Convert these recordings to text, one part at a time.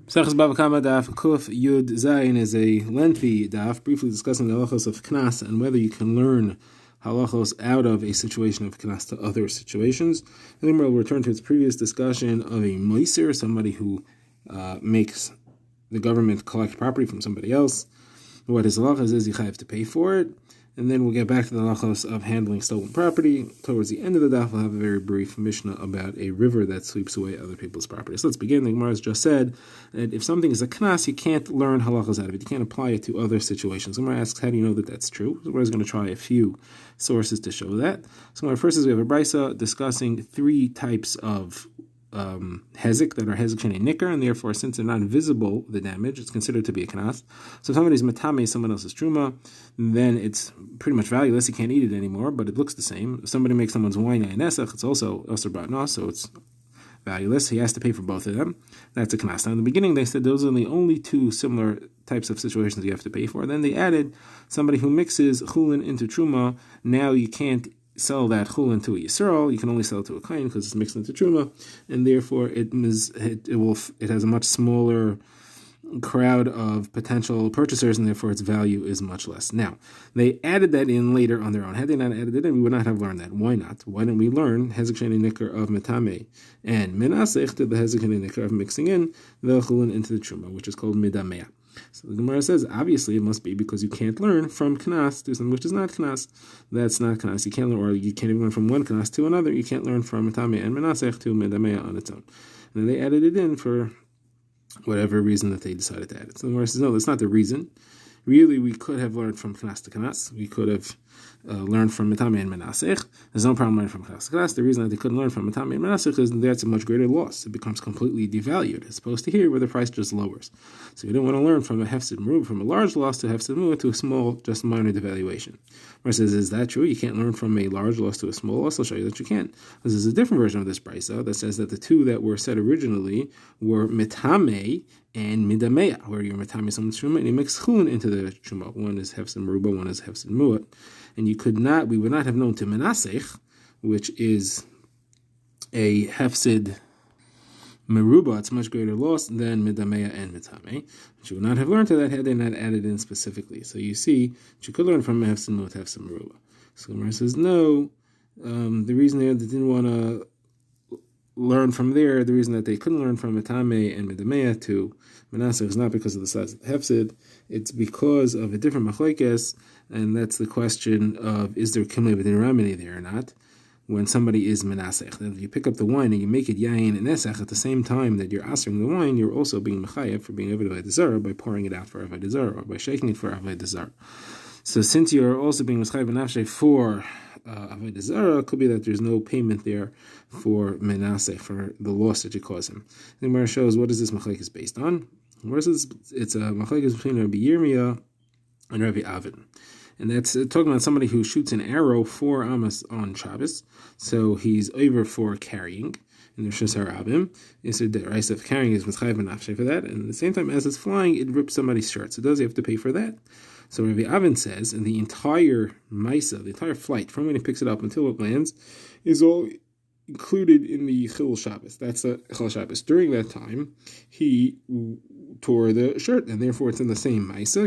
Bava Kamma daf Kuf Yud Zayin is a lengthy daf, briefly discussing the halachos of knas and whether you can learn halachos out of a situation of knas to other situations. And then we'll return to its previous discussion of a moiser, somebody who makes the government collect property from somebody else. What his halachos is, you have to pay for it. And then we'll get back to the halachos of handling stolen property. Towards the end of the daf, we'll have a very brief mishnah about a river that sweeps away other people's property. So let's begin. The Gemara has just said that if something is a knas, you can't learn halachos out of it. You can't apply it to other situations. The Gemara asks, how do you know that that's true? So we're going to try a few sources to show that. So first is we have a brisa discussing three types of hezek that are hezek shenei nicker, and therefore, since they're not visible, the damage, it's considered to be a knas. So if somebody's matame someone else's truma, then it's pretty much valueless. You can't eat it anymore, but it looks the same. If somebody makes someone's wine and nesach, it's also osur ba'nos, so it's valueless. He has to pay for both of them. That's a knas. Now, in the beginning, they said those are the only two similar types of situations you have to pay for. Then they added somebody who mixes chulin into truma. Now you can't sell that chulin to a yisrael. You can only sell it to a kain because it's mixed into truma, and therefore it has a much smaller crowd of potential purchasers, and therefore its value is much less. Now, they added that in later on their own. Had they not added it in, we would not have learned that. Why not? Why didn't we learn hezek shenei nicker of metame and menasech to the hezek shenei nicker of mixing in the chulin into the truma, which is called midamea? So the Gemara says, obviously it must be because you can't learn from knas to something which is not knas. That's not knas. You can't learn, or you can't even learn from one knas to another. You can't learn from metame and menasech to medamea on its own. And then they added it in for whatever reason that they decided to add it. So the Gemara says, no, that's not the reason. Really, we could have learned from knas to knas. We could have learned from metame and menasech. There's no problem learning from knas to knas. The reason that they couldn't learn from metame and menasech is that that's a much greater loss. It becomes completely devalued, as opposed to here where the price just lowers. So you don't want to learn from a hefsid merub, from a large loss to hefsid mu'at to a small, just minor devaluation. Gemara says, is that true? You can't learn from a large loss to a small loss? I'll show you that you can. This is a different version of this brisa that says that the two that were said originally were metame and midamea, where you're metame someone's truma and you mix chulin into the truma. One is hefsid meruba, one is hefsid mu'at. And we would not have known to menasech, which is a hefsid meruba, it's much greater loss than midamea and mitame. But you would not have learned to that had they not added in specifically. So you see, you could learn from hefsid mu'at, hefsid meruba. So Gemara says, no, the reason they didn't want to learn from there, the reason that they couldn't learn from mitame and midamea to menasech is not because of the size of the hefsid, it's because of a different machlekes, and that's the question of, is there kimle b'din ramini there or not? When somebody is menasech, if you pick up the wine and you make it yayin and nesach at the same time that you're asering the wine, you're also being mechayev for being avodah zarah by pouring it out for avodah zarah or by shaking it for avodah zarah. So since you're also being mechayev nafshe for avodah zarah, it could be that there's no payment there for menasech, for the loss that you cause him. The Gemara shows what is this machlekes based on. It's a machlekes between Rabbi Yirmiyah and Rabbi Avin. And that's talking about somebody who shoots an arrow 4 amas on Shabbos. So he's over for carrying. And the Shus Harabim is the rice of carrying is Mitzchayev and Nafshe for that. And at the same time, as it's flying, it rips somebody's shirt. So does he have to pay for that? So Rabbi Avin says, and the entire Maisa, the entire flight, from when he picks it up until it lands, is all included in the Chil Shabbos. That's the Chil Shabbos. During that time, he tore the shirt, and therefore it's in the same Maisa.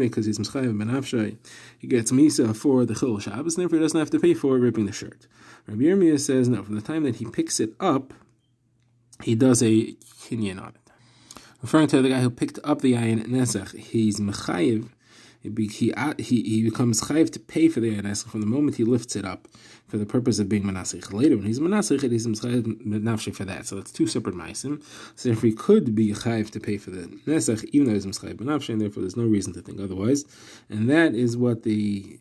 Because he's Mischayev ben Nafshay, he gets Misa for the Chil Shabbos, and therefore he doesn't have to pay for ripping the shirt. Rabbi Yirmiyah says, no, from the time that he picks it up, he does a kinyan on it. Referring to the guy who picked up the ayin nesach, he's Mechayev. He becomes chayiv to pay for the ayin from the moment he lifts it up for the purpose of being menasich. Later, when he's menasich, he's chayiv nafshe for that. So it's two separate ma'asim. So if he could be chayiv to pay for the nesach, even though he's chayiv nafshe, and therefore there's no reason to think otherwise. And that is what the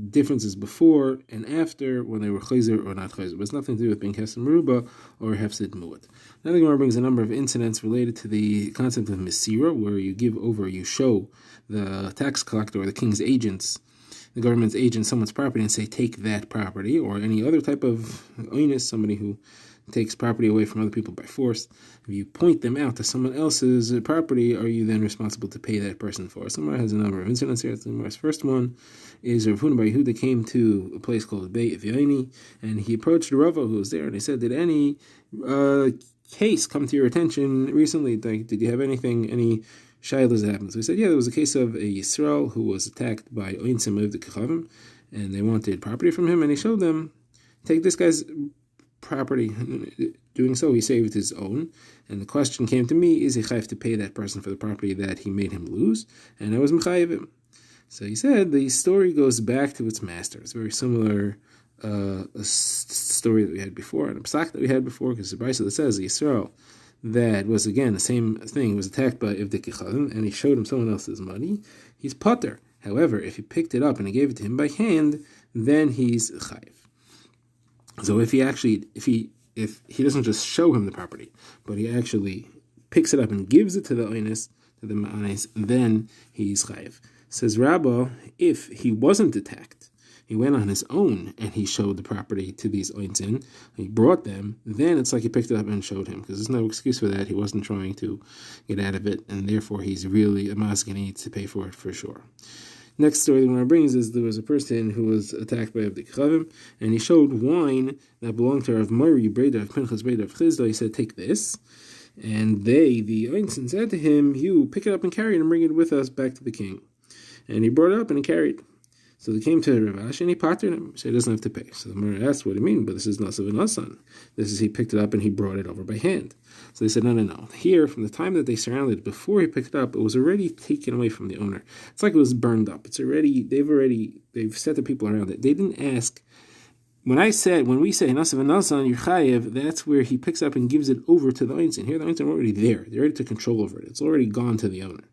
difference is before and after, when they were chayzer or not chayzer. But it's nothing to do with being hefsid meruba or hefsid mu'at. Now the Gemara brings a number of incidents related to the concept of mesira, where you give over, you show the tax collector or the king's agents, the government's agents, someone's property and say, take that property, or any other type of oinus, somebody who takes property away from other people by force. If you point them out to someone else's property, are you then responsible to pay that person for it? Someone has a number of incidents here. The first one is Rav Huna bar Yehuda came to a place called Beit V'Yaini, and he approached the Rava who was there, and he said, did any case come to your attention recently? Like, did you have any shaylas that happened? So he said, yeah, there was a case of a Yisrael who was attacked by Oinsim of the Kechavim, and they wanted property from him, and he showed them, take this guy's property. Doing so, he saved his own. And the question came to me, is he chayiv to pay that person for the property that he made him lose? And I was mechayiv him. So he said the story goes back to its master. It's very similar a story that we had before, and a psak that we had before, because the Brisa that says Yisrael, that was again the same thing, was attacked by Ivdei Kechavim, and he showed him someone else's money. He's pater. However, if he picked it up and he gave it to him by hand, then he's chayiv. So if he doesn't just show him the property, but he actually picks it up and gives it to the oines, to the ma'anis, then he's chayiv. Says Rabbah, if he wasn't attacked, he went on his own and he showed the property to these oinsin, he brought them, then it's like he picked it up and showed him, because there's no excuse for that. He wasn't trying to get out of it, and therefore he's really a masking, he needs to pay for it for sure. Next story the Gemara brings is there was a person who was attacked by Ivdei Kechavim, and he showed wine that belonged to Rav Mori, Breda of Pinchas, Breda of Chizda. He said, take this. And they, the Einstein, said to him, you pick it up and carry it and bring it with us back to the king. And he brought it up and he carried. So they came to Rav Ashi and he patered him, so he doesn't have to pay. So the Gemara asked, what do you mean? But this is Nasav and Nasan. This is he picked it up and he brought it over by hand. So they said, no. Here, from the time that they surrounded it, before he picked it up, it was already taken away from the owner. It's like it was burned up. They've set the people around it. They didn't ask. When we say Nasav and Nasan, Yerchayev, that's where he picks up and gives it over to the Einstein. Here the Einstein are already there. They're ready to control over it. It's already gone to the owner.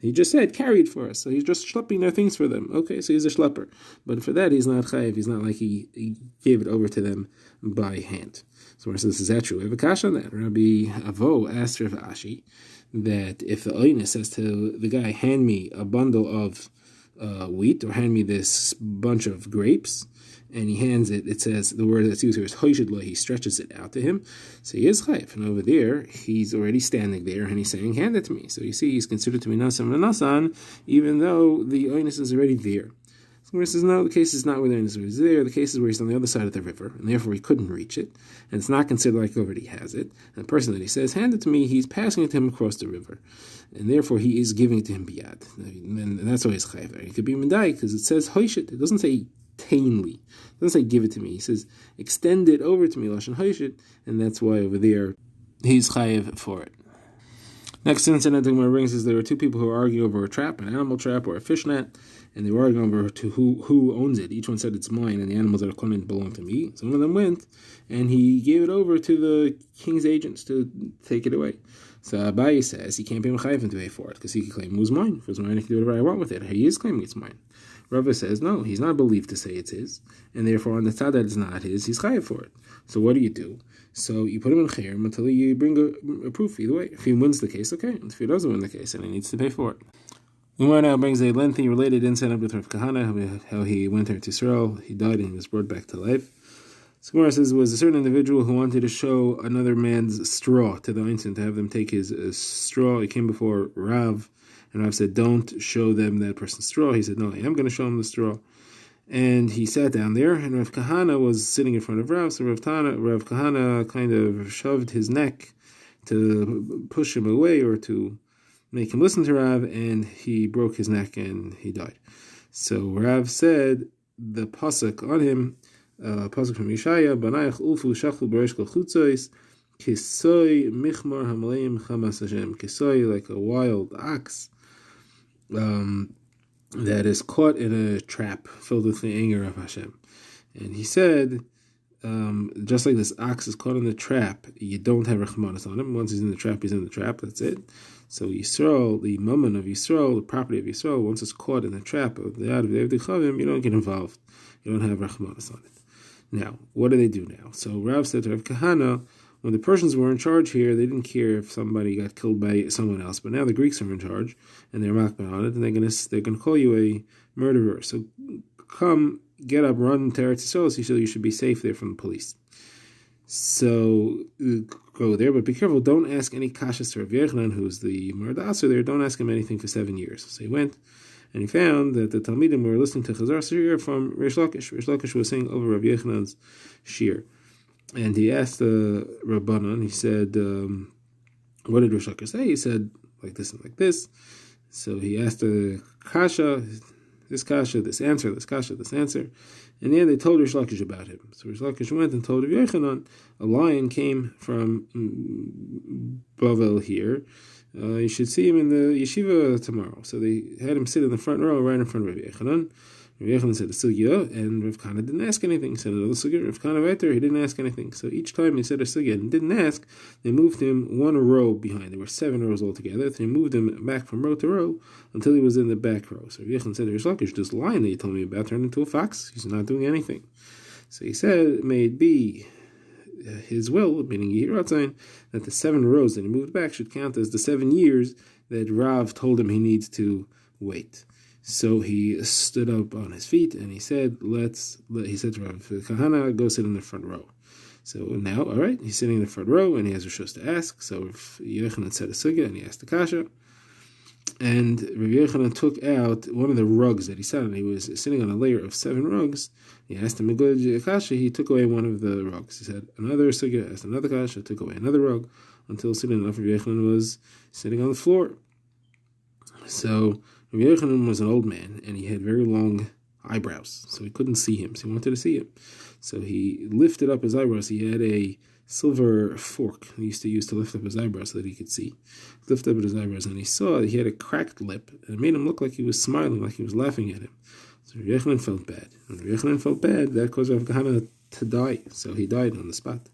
He just said, carry it for us. So he's just schlepping their things for them. Okay, so he's a schlepper. But for that, he's not chayiv. He's not like he gave it over to them by hand. So where says, is that true? We have a kash on that. Rabbi Avo asked Rav Ashi that if the oinus says to the guy, hand me a bundle of wheat, or hand me this bunch of grapes, and he hands it, it says, the word that's used here is hoishidlo, he stretches it out to him, so he is chayiv. And over there, he's already standing there, and he's saying, hand it to me. So you see, he's considered to be nasan and nasan, even though the oinus is already there. So he says, no, the case is not where the oinus is there, the case is where he's on the other side of the river, and therefore he couldn't reach it, and it's not considered like he already has it. And the person that he says, hand it to me, he's passing it to him across the river, and therefore he is giving it to him biyad. And that's why he's chayiv. It could be medai, because it says hoishit, it doesn't say tainly. It doesn't say give it to me. He says extend it over to me, lashon hoishit, and that's why over there he's chayiv for it. Next incident the Gemara brings is there were two people who were arguing over a trap, an animal trap or a fish net, and they were arguing over who owns it. Each one said it's mine, and the animals that are coming belong to me. So one of them went, and he gave it over to the king's agents to take it away. So Abaye says he can't be mechayiv to pay for it, because he can claim it was mine. If it was mine, I can do whatever I want with it. He is claiming it's mine. Rava says, no, he's not believed to say it's his, and therefore on the tzad that it's not his, he's chayiv for it. So what do? So you put him in chayrim until you bring a proof either way. If he wins the case, okay. If he doesn't win the case, then he needs to pay for it. The Gemara now brings a lengthy related incident with Rav Kahana, how he went there to Israel, he died and he was brought back to life. So Gemara says, was a certain individual who wanted to show another man's straw to the Einstein, to have them take his straw. He came before Rav, and Rav said, don't show them that person's straw. He said, no, I am going to show him the straw. And he sat down there, and Rav Kahana was sitting in front of Rav, so Rav Kahana kind of shoved his neck to push him away or to make him listen to Rav, and he broke his neck and he died. So Rav said the pasuk on him, pasuk from Yeshaya, Banayach ulfu shachlu b'reish kol chutzos, kisoi michmar hamaleim chamas Hashem, kisoi, like a wild ox, that is caught in a trap filled with the anger of Hashem. And he said, just like this ox is caught in the trap, you don't have Rachmanis on him. Once he's in the trap, he's in the trap, that's it. So Yisrael, the mammon of Yisrael, the property of Yisrael, once it's caught in the trap of the Ad of the Chavim, you don't get involved. You don't have Rachmanis on it. Now, what do they do now? So Rav said to Rav Kahana, when the Persians were in charge here, they didn't care if somebody got killed by someone else. But now the Greeks are in charge, and they're makbid on it, and they're gonna call you a murderer. So come, get up, run to Eretz Yisrael, so you should be safe there from the police. So go there, but be careful. Don't ask any kashas to Rav Yechanan, who's the Mardaser there. Don't ask him anything for 7 years. So he went, and he found that the Talmidim were listening to Chazar Shir from Reish Lakish. Reish Lakish was saying over Rav Yechanan's shir. And he asked the Rabbanan, he said, what did Rish Lakish say? He said, like this and like this. So he asked the kasha, this answer, this kasha, this answer. In the end, they told Rish Lakish about him. So Rish Lakish went and told Rabbi Yochanan, a lion came from Bavel here. You should see him in the yeshiva tomorrow. So they had him sit in the front row, right in front of Rabbi Yochanan. Rabbi Yochanan said a sugya, and Rav Kana didn't ask anything. He said another sugya, Rav Kana right there, he didn't ask anything. So each time he said a sugya and didn't ask, they moved him one row behind. There were 7 rows altogether. So they moved him back from row to row until he was in the back row. So Rabbi Yochanan said, Rish Lakish, this lion that you told me about turned into a fox. He's not doing anything. So he said, may it be his will, meaning Yehiratzain, that the 7 rows that he moved back should count as the 7 years that Rav told him he needs to wait. So he stood up on his feet and he said, he said to Rav Kahana, go sit in the front row. So now, all right, he's sitting in the front row and he has Rishus to ask. So Yochanan said a sugya and he asked the kasha. And Rabbi Yochanan took out one of the rugs that he sat on. He was sitting on a layer of 7 rugs. He asked him a good kasha. He took away one of the rugs. He said another sugya, asked another kasha, took away another rug, until sitting enough Rabbi Yochanan was sitting on the floor. So Rabbi Yochanan was an old man, and he had very long eyebrows, so he couldn't see him, so he wanted to see him. So he lifted up his eyebrows. He had a silver fork he used to use to lift up his eyebrows so that he could see. He lifted up his eyebrows, and he saw he had a cracked lip, and it made him look like he was smiling, like he was laughing at him. So Rabbi Yochanan felt bad. When Rabbi Yochanan felt bad, that caused Rav Kahana to die, so he died on the spot.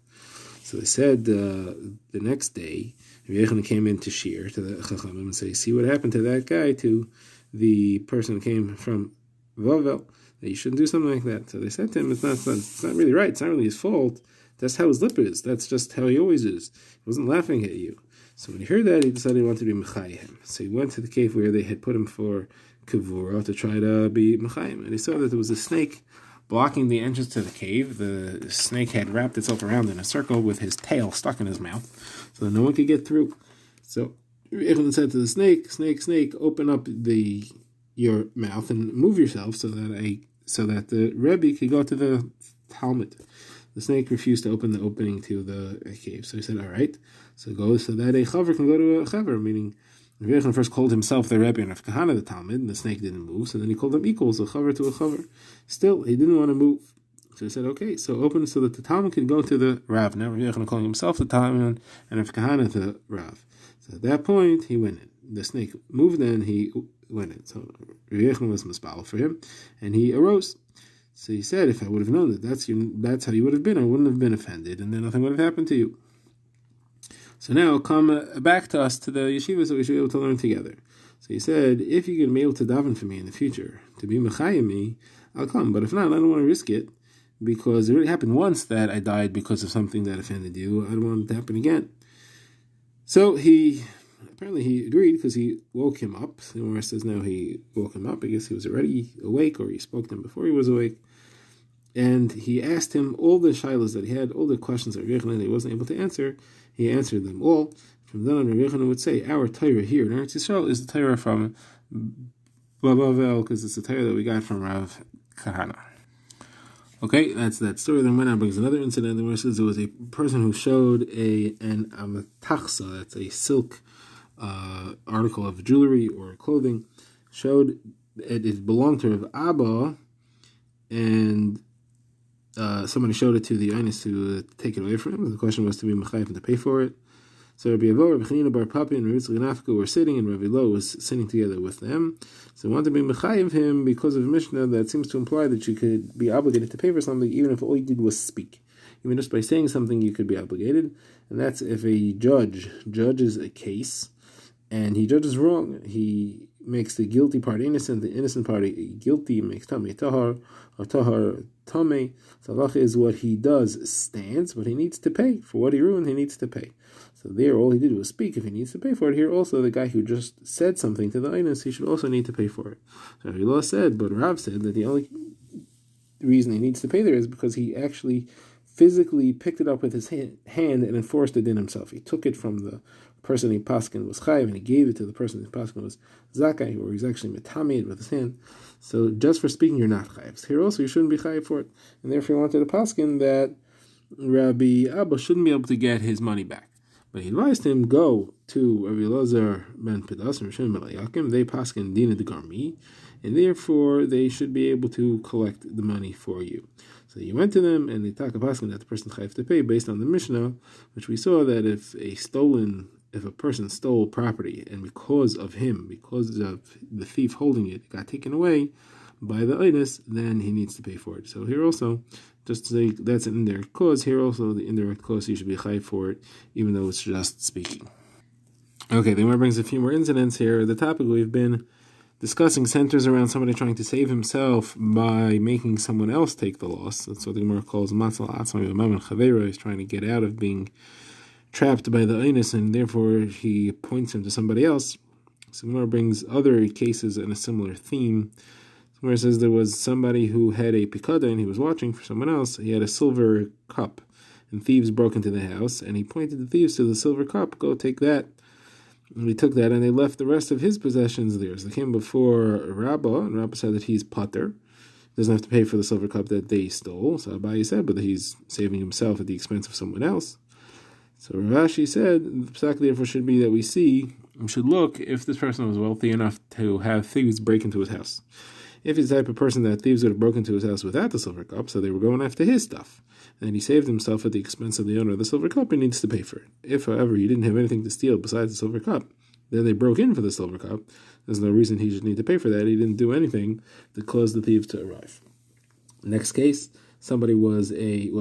So they said the next day, Rabbi Yochanan came in to Shir, to the Chachamim, and say, see what happened to that guy, to the person who came from Vavel, that you shouldn't do something like that. So they said to him, it's not really right, it's not really his fault, that's how his lip is, that's just how he always is. He wasn't laughing at you. So when he heard that, he decided he wanted to be Mechayim. So he went to the cave where they had put him for Kavura to try to be Mechayim, and he saw that there was a snake blocking the entrance to the cave. The snake had wrapped itself around in a circle with his tail stuck in his mouth, so that no one could get through. So Yochanan said to the snake, snake, open up your mouth and move yourself so that the Rebbe could go to the Talmud. The snake refused to open the opening to the cave. So he said, all right, so go so that a chaver can go to a chaver, meaning Rabbi Yochanan first called himself the Rebbe and Rav Kahana the Talmud, and the snake didn't move, so then he called them equals, a chaver to a chaver. Still, he didn't want to move. So he said, okay, so open so that the Talmud could go to the Rav. Now Rabbi Yochanan calling himself the Talmud and Rav Kahana the Rav. So at that point, he went in. The snake moved in, he went in. So Rabbi Yochanan was mispal for him, and he arose. So he said, if I would have known that that's how you would have been, I wouldn't have been offended, and then nothing would have happened to you. So now come back to us to the yeshiva so we should be able to learn together. So he said, if you can be able to daven for me in the future, to be mechayim me, I'll come. But if not, I don't want to risk it, because it already happened once that I died because of something that offended you. I don't want it to happen again. So he agreed, because he woke him up. The Gemara says now he woke him up. I guess he was already awake, or he spoke to him before he was awake. And he asked him all the shilas that he had, all the questions that Rabbi Yochanan he wasn't able to answer. He answered them all. From then on, Rabbi Yochanan would say, our Torah here in Eretz Yisrael is the Torah from Bavel, because it's the Torah that we got from Rav Kahana. Okay, that's that story. Then when brings another incident where it says there was a person who showed an amatachsa, that's a silk article of jewelry or clothing, showed it belonged to Rav Abba, and somebody showed it to the Einis to take it away from him. The question was to be mechayiv and to pay for it. So Rabbi Avo, Rabbi Chanina Bar Papi, and Rabbi Yitzchak Nafka were sitting, and Rabbi Lo was sitting together with them. So they wanted to be mechayiv him because of Mishnah that seems to imply that you could be obligated to pay for something even if all you did was speak. Even just by saying something you could be obligated. And that's if a judge judges a case and he judges wrong. He makes the guilty party innocent, the innocent party guilty, makes tamei tahar, or tahar tamei. Salach is what he does stands, but he needs to pay. For what he ruined, he needs to pay. So there, all he did was speak. If he needs to pay for it, here also the guy who just said something to the Einis, he should also need to pay for it. So Rabbi said, but Rav said that the only reason he needs to pay there is because he actually physically picked it up with his hand and enforced it in himself. He took it from the person he paskin was chayiv, and he gave it to the person who paskin was zakai, or he's actually metamed with his hand. So just for speaking, you're not chayiv. Here also, you shouldn't be chayiv for it. And therefore, he wanted a paskin that Rabbi Abba shouldn't be able to get his money back. But he advised him, go to Rabbi Elazar ben Pedas and Rishon ben Eliakim. They paskin dina de garmi, and therefore they should be able to collect the money for you. So you went to them, and they talk a paskin that the person chayav to pay based on the Mishnah, which we saw that if a person stole property and because of the thief holding it, got taken away by the oinus, then he needs to pay for it. So here also, just to say that's an indirect cause, here also the indirect cause, he should be chayav for it, even though it's just speaking. Okay, the Gemara brings a few more incidents here. The topic we've been discussing centers around somebody trying to save himself by making someone else take the loss. That's what the Gemara calls matzal atzmai v'mamen chavera. He's trying to get out of being trapped by the oinus, and therefore he points him to somebody else. So the Gemara brings other cases in a similar theme, where it says there was somebody who had a pikada and he was watching for someone else. He had a silver cup, and thieves broke into the house, and he pointed the thieves to the silver cup, go take that. And they took that, and they left the rest of his possessions there. So they came before Rabbah, and Rabbah said that he's pater, doesn't have to pay for the silver cup that they stole. So Abaye said, but he's saving himself at the expense of someone else. So Rav Ashi said, the psak therefore should be that we should look if this person was wealthy enough to have thieves break into his house. If he's the type of person that thieves would have broken into his house without the silver cup, so they were going after his stuff, and he saved himself at the expense of the owner of the silver cup, he needs to pay for it. If, however, he didn't have anything to steal besides the silver cup, then they broke in for the silver cup, there's no reason he should need to pay for that. He didn't do anything to cause the thieves to arrive. Next case, somebody was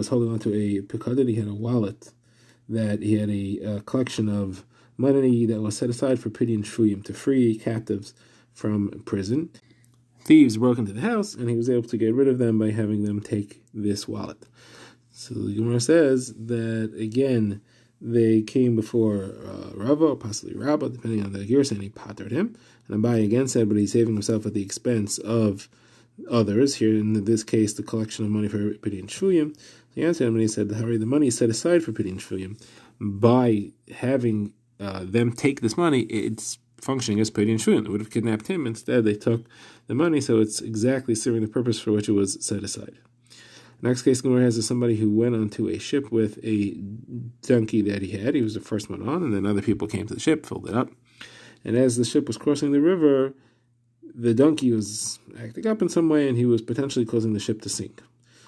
holding on to a pikadon. He had a wallet that he had a collection of money that was set aside for pidyon shvuyim, to free captives from prison. Thieves broke into the house, and he was able to get rid of them by having them take this wallet. So the Gemara says that, again, they came before Rava, or possibly Rabbah, depending on the Gersa, and he patered him. And Abaye again said, but he's saving himself at the expense of others. Here, in this case, the collection of money for pidyon shvuyim. He answered him, and he said, the money is set aside for pidyon shvuyim. By having them take this money, it's functioning as pidyon shvuyim. It would have kidnapped him. Instead, they took the money, so it's exactly serving the purpose for which it was set aside. Next case Gemara has is somebody who went onto a ship with a donkey that he had. He was the first one on, and then other people came to the ship, filled it up. And as the ship was crossing the river, the donkey was acting up in some way, and he was potentially causing the ship to sink.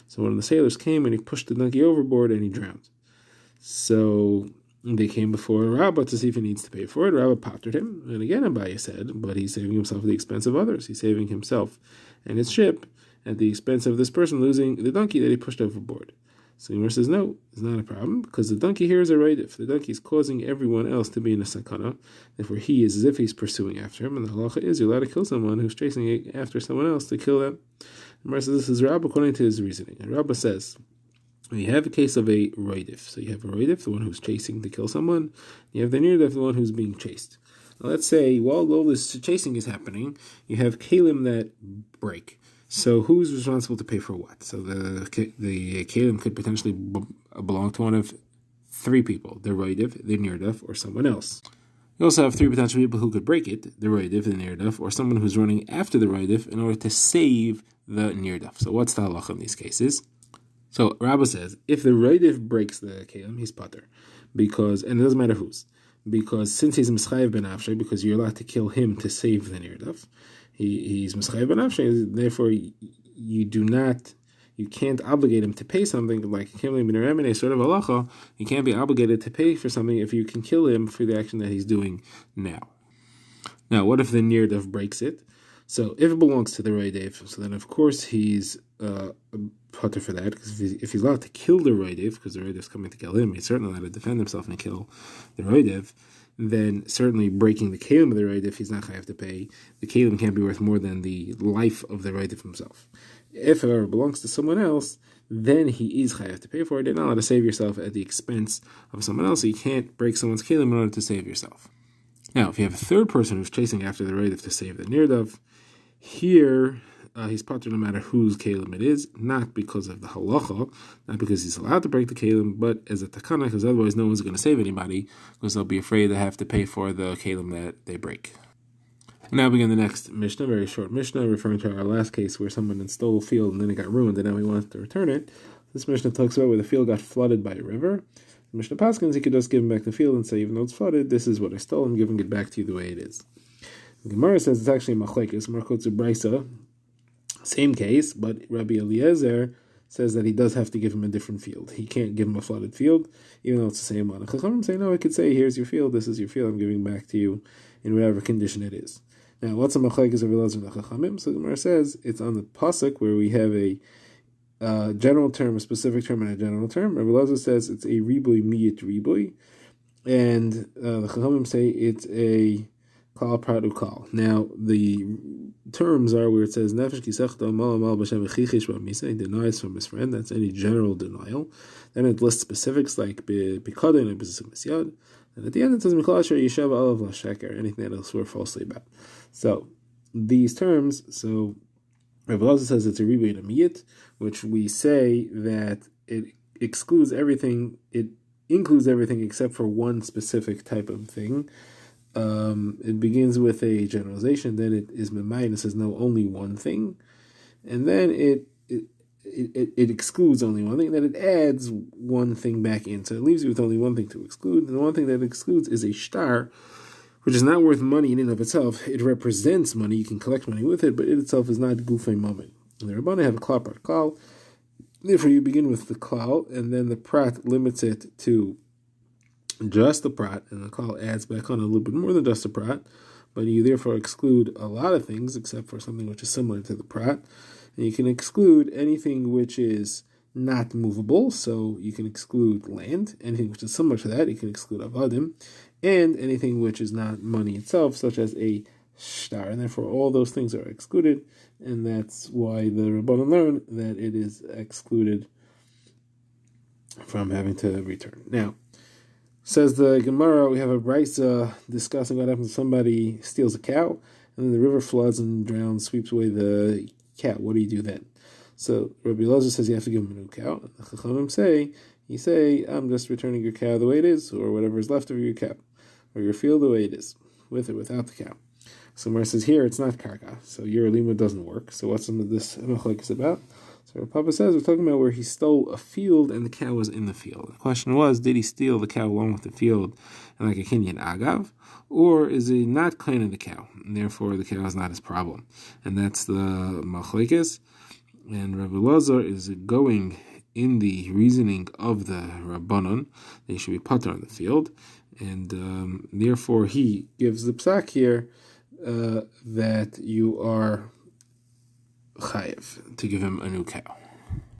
So one of the sailors came, and he pushed the donkey overboard, and he drowned. So they came before Rabbah to see if he needs to pay for it. Rabbah patered him, and again Abaye said, but he's saving himself at the expense of others. He's saving himself and his ship at the expense of this person losing the donkey that he pushed overboard. So Gemara says, no, it's not a problem, because the donkey here is a raidif. The donkey is causing everyone else to be in a sakana. Therefore, he is as if he's pursuing after him, and the halacha is you're allowed to kill someone who's chasing after someone else to kill them. Gemara says this is Rabbah according to his reasoning. And Rabbah says, you have a case of a roidif. So you have a roidif, the one who's chasing to kill someone. You have the nirdif, the one who's being chased. Now, let's say while all this chasing is happening, you have kalim that break. So who's responsible to pay for what? So the kalim could potentially belong to one of three people: the roidif, the nirdif, or someone else. You also have three potential people who could break it: the roidif, the nirdif, or someone who's running after the roidif in order to save the nirdif. So what's the halacha in these cases? So Rabbah says, if the roidif breaks the kalim, he's pater, and it doesn't matter whose, because since he's mischayev ben afshay, because you're allowed to kill him to save the nirdaf, he's mischayev ben afshay. Therefore, you can't obligate him to pay something like kilim ben remene, sort of halacha. You can't be obligated to pay for something if you can kill him for the action that he's doing now. Now, what if the nirdaf breaks it? So if it belongs to the roidif, so then of course he's pater for that, because if he's allowed to kill the roidif, because the roidif's coming to kill him, he's certainly allowed to defend himself and kill the roidif, then certainly breaking the kalim of the roidif, he's not going to have to pay. The kalim can't be worth more than the life of the roidif himself. If, however, it belongs to someone else, then he is chayav to pay for it. You're not allowed to save yourself at the expense of someone else, so you can't break someone's kalim in order to save yourself. Now, if you have a third person who's chasing after the roidif to save the nirdav, here he's pater no matter whose kalim it is, not because of the halacha, not because he's allowed to break the kalim, but as a takana, because otherwise no one's going to save anybody, because they'll be afraid to have to pay for the kalim that they break. Now begin the next Mishnah, very short Mishnah, referring to our last case where someone stole a field and then it got ruined and now he wants to return it. This Mishnah talks about where the field got flooded by a river. The Mishnah Paskins, he could just give him back the field and say, even though it's flooded, this is what I stole, I'm giving it back to you the way it is. The Gemara says it's actually a machlekes, Markotzu Braisa, same case, but Rabbi Eliezer says that he does have to give him a different field. He can't give him a flooded field, even though it's the same one. Chachamim say, no, I could say, here's your field, this is your field, I'm giving back to you in whatever condition it is. Now, what's a machlekes of Eliezer and Chachamim? So the Gemara says it's on the pasuk where we have a general term, a specific term, and a general term. Rabbi Eliezer says it's a ribui miyit ribui, and the Chachamim say it's a kal prat ukal. Now, the terms are where it says nefesh kisechta mal mal b'shem v'chichish b'misei, denies from his friend. That's any general denial. Then it lists specifics like b'kadin and b'zis misyad. And at the end it says michal asher yishav alav l'sheker, anything that he'll swear falsely about. So these terms, so Rabbi Eliezer says it's a ribui and a miyit, which we say that it excludes everything, it includes everything except for one specific type of thing. It begins with a generalization, then it is memayin, and it says no, only one thing, and then it excludes only one thing, then it adds one thing back in, so it leaves you with only one thing to exclude, and the one thing that it excludes is a shtar, which is not worth money in and of itself. It represents money, you can collect money with it, but it itself is not gufay moment. And the Rabbana have a klal prat klal, therefore you begin with the klal, and then the prat limits it to just the prat, and the klal adds back on a little bit more than just the prat, but you therefore exclude a lot of things except for something which is similar to the prat, and you can exclude anything which is not movable, so you can exclude land, anything which is similar to that, you can exclude avadim, and anything which is not money itself, such as a shtar, and therefore all those things are excluded, and that's why the Rabbanan learn that it is excluded from having to return. Now, says the Gemara, we have a brisa discussing what happens if somebody steals a cow, and then the river floods and drowns, sweeps away the cow. What do you do then? So Rabbi Eliezer says you have to give him a new cow. And the Chachamim say, you say, I'm just returning your cow the way it is, or whatever is left of your cow, or your field the way it is, with or without the cow. So Gemara says here it's not karka, so your lima doesn't work. So what's some of this machlekes about? So Papa says we're talking about where he stole a field and the cow was in the field. The question was, did he steal the cow along with the field and like a kinyan agav, or is he not claiming the cow, and therefore the cow is not his problem? And that's the machlekes. And Rabbi Eliezer is going in the reasoning of the Rabbanon, they should be patur on the field, and therefore he gives the psak here that you are chayev to give him a new cow.